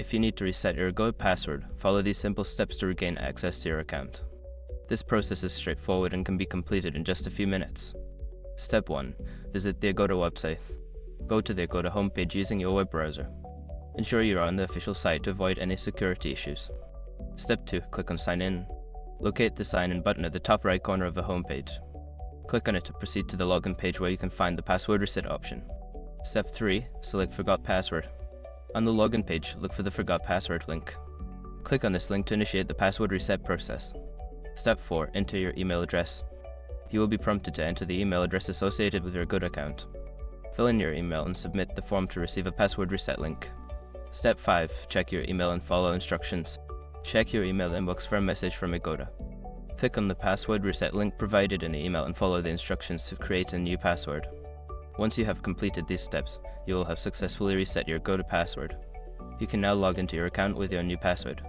If you need to reset your Agoda password, follow these simple steps to regain access to your account. This process is straightforward and can be completed in just a few minutes. Step 1. Visit the Agoda website. Go to the Agoda homepage using your web browser. Ensure you are on the official site to avoid any security issues. Step 2. Click on Sign In. Locate the Sign In button at the top right corner of the homepage. Click on it to proceed to the login page where you can find the password reset option. Step 3. Select Forgot Password. On the login page, look for the Forgot Password link. Click on this link to initiate the password reset process. Step 4. Enter your email address. You will be prompted to enter the email address associated with your Agoda account. Fill in your email and submit the form to receive a password reset link. Step 5. Check your email and follow instructions. Check your email inbox for a message from Agoda. Click on the password reset link provided in the email and follow the instructions to create a new password. Once you have completed these steps, you will have successfully reset your Agoda password. You can now log into your account with your new password.